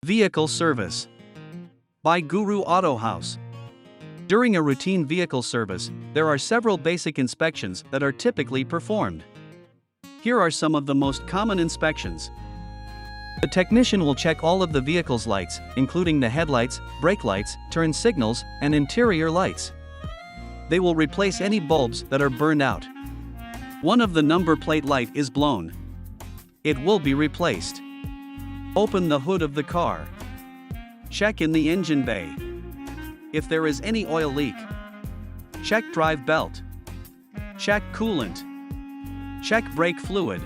Vehicle service by Guru Auto House. During a routine vehicle service, there are several basic inspections that are typically performed. Here are some of the most common inspections. The technician will check all of the vehicle's lights, including the headlights, brake lights, turn signals, and interior lights. They will replace any bulbs that are burned out. One of the number plate light is blown. It will be replaced. Open the hood of the car. Check in the engine bay. If there is any oil leak, check drive belt. Check coolant. Check brake fluid.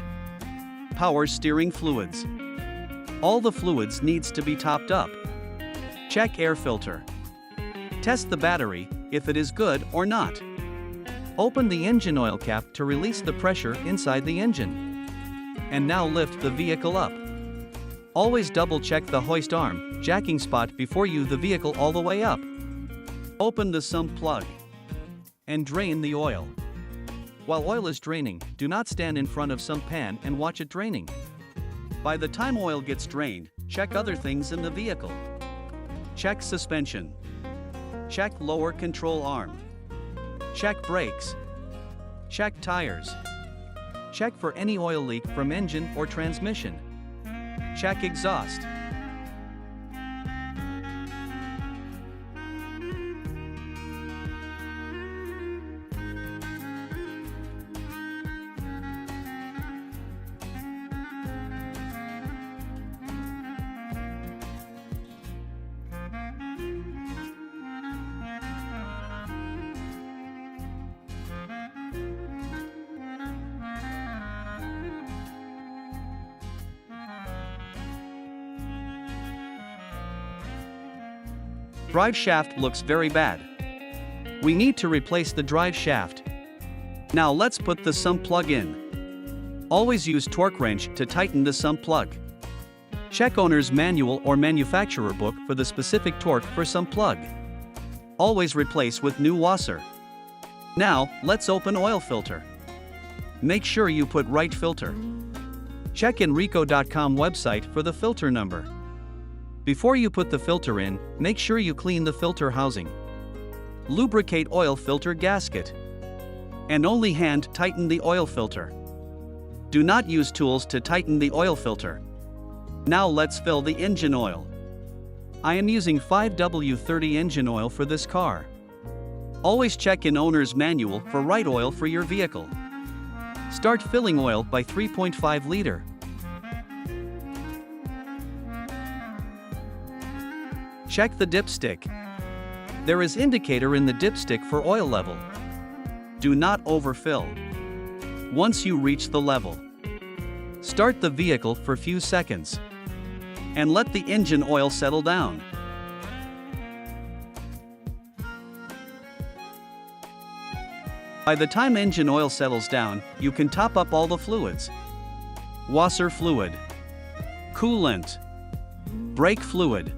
Power steering fluids. All the fluids needs to be topped up. Check air filter. Test the battery, if it is good or not. Open the engine oil cap to release the pressure inside the engine. And now lift the vehicle up. Always double check the hoist arm, jacking spot before you the vehicle all the way up. Open the sump plug. And drain the oil. While oil is draining, do not stand in front of sump pan and watch it draining. By the time oil gets drained, check other things in the vehicle. Check suspension. Check lower control arm. Check brakes. Check tires. Check for any oil leak from engine or transmission. Check exhaust. Drive shaft looks very bad. We need to replace the drive shaft. Now let's put the sump plug in. Always use torque wrench to tighten the sump plug. Check owner's manual or manufacturer book for the specific torque for sump plug. Always replace with new washer. Now, let's open oil filter. Make sure you put right filter. Check Enrico.com website for the filter number. Before you put the filter in, make sure you clean the filter housing. Lubricate oil filter gasket. And only hand tighten the oil filter. Do not use tools to tighten the oil filter. Now let's fill the engine oil. I am using 5W30 engine oil for this car. Always check in owner's manual for right oil for your vehicle. Start filling oil by 3.5 liter. Check the dipstick. There is indicator in the dipstick for oil level. Do not overfill. Once you reach the level, start the vehicle for few seconds and let the engine oil settle down. By the time engine oil settles down, you can top up all the fluids. Washer fluid, coolant, brake fluid.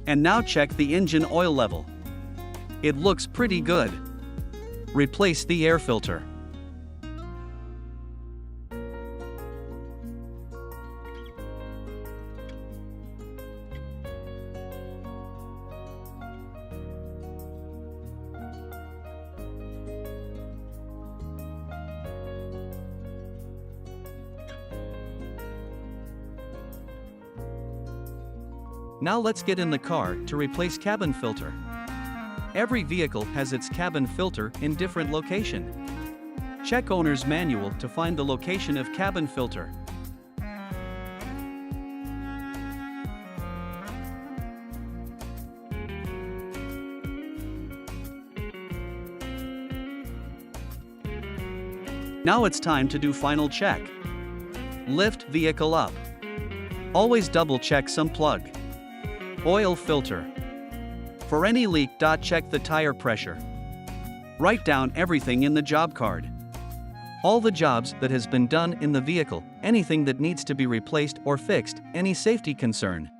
And now check the engine oil level. It looks pretty good. Replace the air filter. Now let's get in the car to replace cabin filter. Every vehicle has its cabin filter in different location. Check owner's manual to find the location of cabin filter. Now it's time to do final check. Lift vehicle up. Always double check sump plug. Oil filter. For any leak, check the tire pressure. Write down everything in the job card. All the jobs that has been done in the vehicle, anything that needs to be replaced or fixed, any safety concern.